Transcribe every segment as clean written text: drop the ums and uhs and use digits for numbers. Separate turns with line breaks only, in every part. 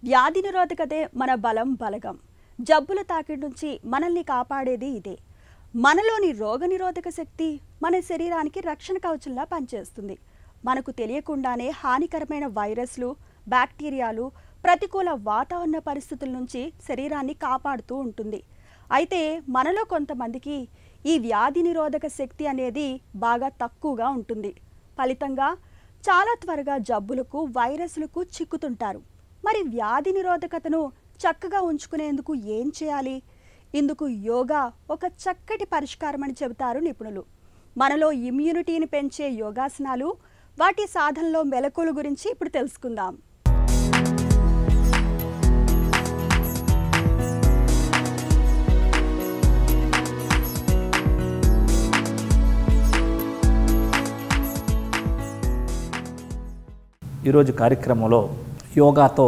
వ్యాధి నిరోధకతే మన బలం బలగం. జబ్బుల తాకిడి నుంచి మనల్ని కాపాడేది ఇదే. మనలోని రోగనిరోధక శక్తి మన శరీరానికి రక్షణ కవచంలా పనిచేస్తుంది. మనకు తెలియకుండానే హానికరమైన వైరస్లు, బ్యాక్టీరియాలు, ప్రతికూల వాతావరణ పరిస్థితుల నుంచి శరీరాన్ని కాపాడుతూ ఉంటుంది. అయితే మనలో కొంతమందికి ఈ వ్యాధి నిరోధక శక్తి అనేది బాగా తక్కువగా ఉంటుంది. ఫలితంగా చాలా త్వరగా జబ్బులకు, వైరస్లకు చిక్కుతుంటారు. మరి వ్యాధి నిరోధకతను చక్కగా ఉంచుకునేందుకు ఏం చేయాలి? ఇందుకు యోగా ఒక చక్కటి పరిష్కారం అని చెబుతారు నిపుణులు. మనలో ఇమ్యూనిటీని పెంచే యోగాసనాలు, వాటి సాధనలో మెలకువల గురించి ఇప్పుడు తెలుసుకుందాం.
ఈరోజు కార్యక్రమంలో యోగాతో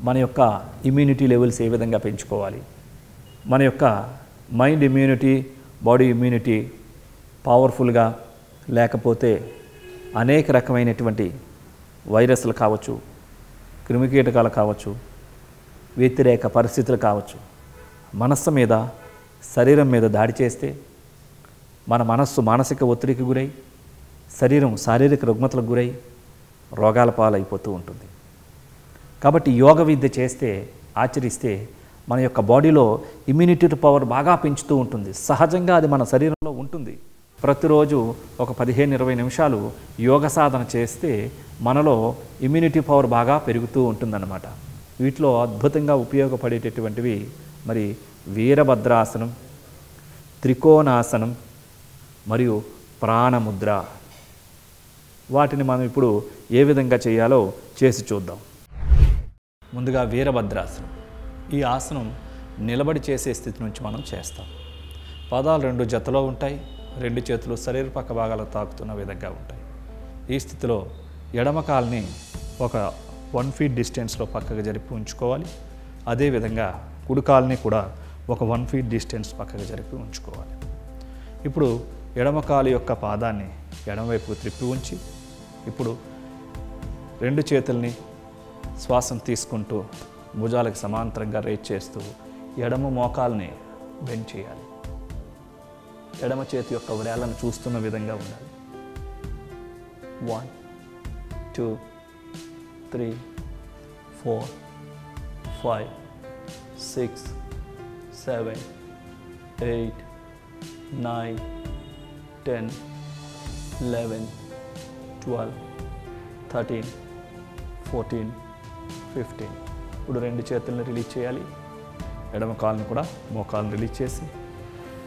మన యొక్క ఇమ్యూనిటీ లెవెల్స్ ఏ విధంగా పెంచుకోవాలి, మన యొక్క మైండ్ ఇమ్యూనిటీ, బాడీ ఇమ్యూనిటీ పవర్ఫుల్గా లేకపోతే అనేక రకమైనటువంటి వైరస్లు కావచ్చు, క్రిమికీటకాలు కావచ్చు, వ్యతిరేక పరిస్థితులు కావచ్చు, మనస్సు మీద, శరీరం మీద దాడి చేస్తే మన మనస్సు మానసిక ఒత్తిడికి గురై, శరీరం శారీరక రుగ్మతలకు గురై రోగాల పాలైపోతూ ఉంటుంది. కాబట్టి యోగ విద్య చేస్తే, ఆచరిస్తే మన యొక్క బాడీలో ఇమ్యూనిటీ పవర్ బాగా పెంచుతూ ఉంటుంది. సహజంగా అది మన శరీరంలో ఉంటుంది. ప్రతిరోజు ఒక 15-20 నిమిషాలు యోగ సాధన చేస్తే మనలో ఇమ్యూనిటీ పవర్ బాగా పెరుగుతూ ఉంటుందన్నమాట. వీటిలో అద్భుతంగా ఉపయోగపడేటటువంటివి మరి వీరభద్రాసనం, త్రికోణాసనం మరియు ప్రాణముద్ర. వాటిని మనం ఇప్పుడు ఏ విధంగా చేయాలో చేసి చూద్దాం. ముందుగా వీరభద్రాసనం. ఈ ఆసనం నిలబడి చేసే స్థితి నుంచి మనం చేస్తాం. పాదాలు 2 జతలో ఉంటాయి. 2 చేతులు శరీర పక్క భాగాలకు తాకుతున్న విధంగా ఉంటాయి. ఈ స్థితిలో ఎడమ కాల్ని ఒక 1 ఫీట్ డిస్టెన్స్లో పక్కకు జరిపి ఉంచుకోవాలి. అదేవిధంగా కుడి కాల్ని కూడా ఒక 1 ఫీట్ డిస్టెన్స్ పక్కకు జరిపి ఉంచుకోవాలి. ఇప్పుడు ఎడమ కాలు యొక్క పాదాన్ని ఎడమవైపుకు త్రిప్పి ఉంచి, ఇప్పుడు 2 చేతుల్ని శ్వాసను తీసుకుంటూ భుజాలకు సమాంతరంగా రేట్ చేస్తూ ఎడమ మోకాల్ని బెండ్ చేయాలి. ఎడమ చేతి యొక్క వ్రేళ్లను చూస్తున్న విధంగా ఉండాలి. 1 2 3 4 5 6 7 8 9 10 11 12 13 14 15. ఇప్పుడు 2 చేతులను రిలీజ్ చేయాలి. ఎడమ కాలుని కూడా మోకాలను రిలీజ్ చేసి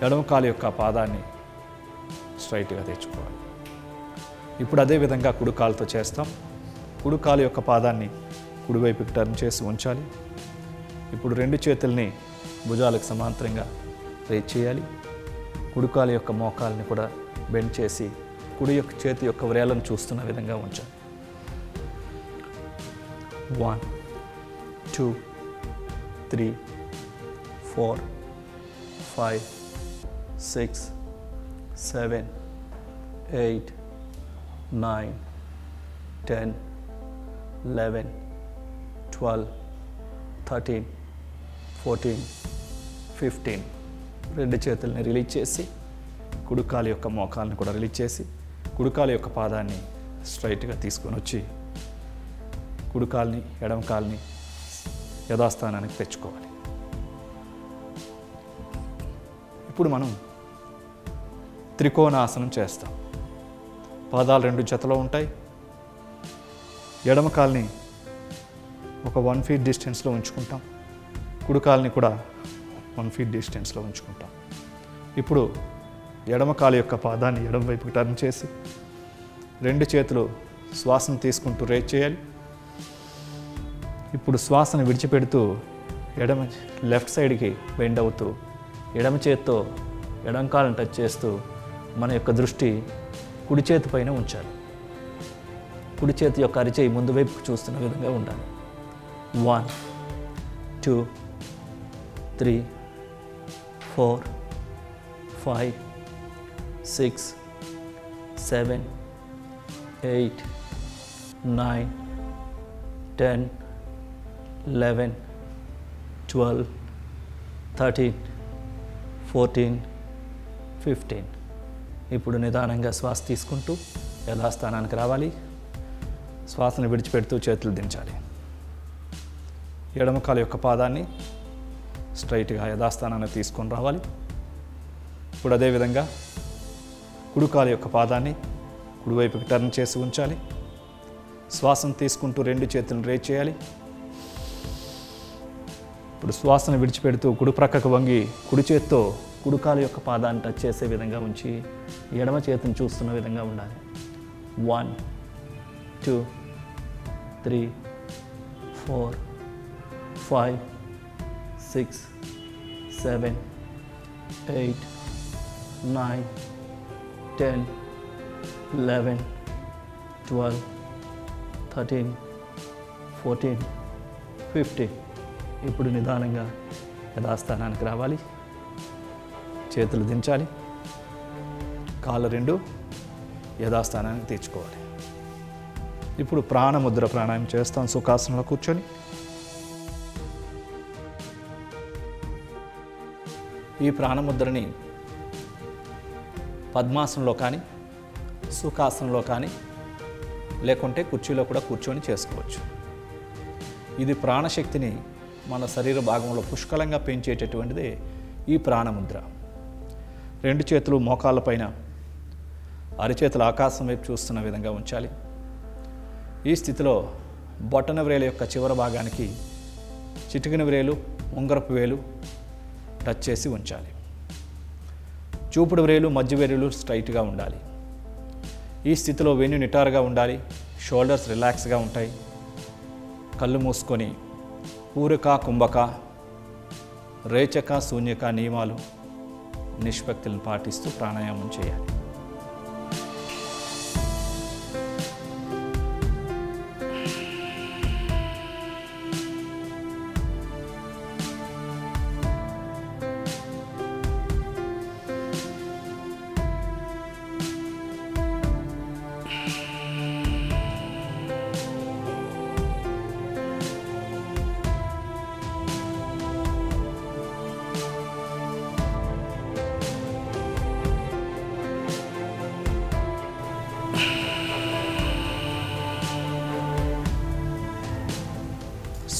ఎడమ కాలు యొక్క పాదాన్ని స్ట్రైట్గా తెచ్చుకోవాలి. ఇప్పుడు అదే విధంగా కుడి కాలుతో చేస్తాం. కుడి కాలు యొక్క పాదాన్ని కుడివైపుకి టర్న్ చేసి ఉంచాలి. ఇప్పుడు 2 చేతుల్ని భుజాలకు సమాంతరంగా రేజ్ చేయాలి. కుడి కాలు యొక్క మోకాల్ని కూడా బెండ్ చేసి కుడి యొక్క చేతి యొక్క వ్రేళ్లను చూస్తున్న విధంగా ఉంచాలి. 1 2 3 4 5 6 7 8 9 10 11 12 13 14 15. 2 చేతుల్ని రిలీజ్ చేసి కుడికాలు యొక్క మోకాలను కూడా రిలీజ్ చేసి కుడికాలు యొక్క పాదాన్ని స్ట్రైట్గా తీసుకొని వచ్చి కుడికాల్ని ఎడమ కాల్ని యథాస్థానానికి తెచ్చుకోవాలి. ఇప్పుడు మనం త్రికోణాసనం చేస్తాం. పాదాలు 2 జతలో ఉంటాయి. ఎడమ కాల్ని ఒక 1 ఫీట్ డిస్టెన్స్లో ఉంచుకుంటాం. కుడికాల్ని కూడా 1 ఫీట్ డిస్టెన్స్లో ఉంచుకుంటాం. ఇప్పుడు ఎడమ కాలు యొక్క పాదాన్ని ఎడమ వైపుకి టర్న్ చేసి 2 చేతులు శ్వాసను తీసుకుంటూ రేట్ చేయాలి. ఇప్పుడు శ్వాసను విడిచిపెడుతూ లెఫ్ట్ సైడ్కి బెండ్ అవుతూ ఎడమ చేత్తో ఎడమ కాలను టచ్ చేస్తూ మన యొక్క దృష్టి కుడి చేతి పైన ఉంచాలి. కుడి చేతి యొక్క అరిచేయి ముందు వైపుకు చూస్తున్న విధంగా ఉండాలి. 1 2 3 4 5 6 7 8 9 10 11, 12, 13, 14, 15. ఇప్పుడు నిదానంగా శ్వాస తీసుకుంటూ యథాస్థానానికి రావాలి. శ్వాసను విడిచిపెడుతూ చేతులు దించాలి. ఎడమ కాలు యొక్క పాదాన్ని స్ట్రైట్గా యథాస్థానాన్ని తీసుకొని రావాలి. ఇప్పుడు అదేవిధంగా కుడి కాలు యొక్క పాదాన్ని కుడివైపుకి టర్న్ చేసి ఉంచాలి. శ్వాసను తీసుకుంటూ రెండు చేతులను రేజ్ చేయాలి. ఇప్పుడు శ్వాసను విడిచిపెడుతూ కుడి ప్రక్కకు వంగి కుడి చేత్తో కుడి కాలు యొక్క పాదాన్ని టచ్ చేసే విధంగా ఉంచి ఎడమ చేతిని చూస్తున్న విధంగా ఉండాలి. 1, 2, 3, 4, 5, 6, 7, 8, 9, 10, 11, 12, 13, 14, 15. ఇప్పుడు నిదానంగా యథాస్థానానికి రావాలి. చేతులు దించాలి. కాళ్ళు రెండు యథాస్థానానికి తెచ్చుకోవాలి. ఇప్పుడు ప్రాణముద్ర ప్రాణాయామం చేస్తాం. సుఖాసనంలో కూర్చొని ఈ ప్రాణముద్రని పద్మాసనంలో కానీ సుఖాసనంలో కానీ లేకుంటే కుర్చీలో కూడా కూర్చొని చేసుకోవచ్చు. ఇది ప్రాణశక్తిని మన శరీర భాగంలో పుష్కలంగా పెంచేటటువంటిదే ఈ ప్రాణముద్ర. రెండు చేతులు మోకాళ్ళపైన, అరిచేతులు ఆకాశం వైపు చూస్తున్న విధంగా ఉంచాలి. ఈ స్థితిలో బొటన వ్రేలు యొక్క చివరి భాగానికి చిటికిన వ్రేలు, ఉంగరపు వేలు టచ్ చేసి ఉంచాలి. చూపుడు వ్రేలు, మధ్య వేలులు స్ట్రైట్గా ఉండాలి. ఈ స్థితిలో వెన్ను నిటారుగా ఉండాలి. షోల్డర్స్ రిలాక్స్గా ఉంటాయి. కళ్ళు మూసుకొని పూరక, కుంభక, రేచక, శూన్యక నియమాలు నిష్పత్తులను పాటిస్తూ ప్రాణాయామం చేయాలి.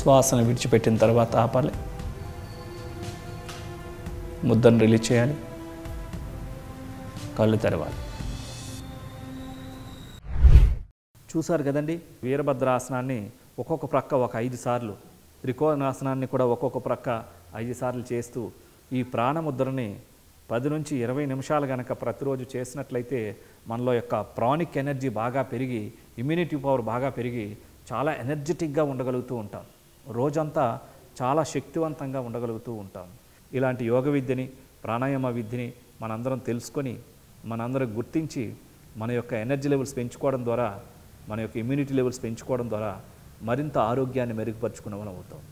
శ్వాసను విడిచిపెట్టిన తర్వాత ఆపాలి. ముద్దను రిలీజ్ చేయాలి. కళ్ళు తెరవాలి. చూసారు కదండి, వీరభద్రాసనాన్ని ఒక్కొక్క ప్రక్క ఒక 5 సార్లు, త్రికోణాసనాన్ని కూడా ఒక్కొక్క ప్రక్క 5 సార్లు చేస్తూ ఈ ప్రాణముద్రని 10 నుంచి 20 నిమిషాలు కనుక ప్రతిరోజు చేసినట్లయితే మనలో యొక్క ప్రాణిక్ ఎనర్జీ బాగా పెరిగి, ఇమ్యూనిటీ పవర్ బాగా పెరిగి చాలా ఎనర్జెటిక్గా ఉండగలుగుతూ ఉంటాం. రోజంతా చాలా శక్తివంతంగా ఉండగలుగుతూ ఉంటాం. ఇలాంటి యోగ విద్యని, ప్రాణాయామ విద్యని మనందరం తెలుసుకొని, మనందరం గుర్తించి మన యొక్క ఎనర్జీ లెవెల్స్ పెంచుకోవడం ద్వారా, మన యొక్క ఇమ్యూనిటీ లెవెల్స్ పెంచుకోవడం ద్వారా మరింత ఆరోగ్యాన్ని మెరుగుపరుచుకునే వాళ్ళం అవుతాం.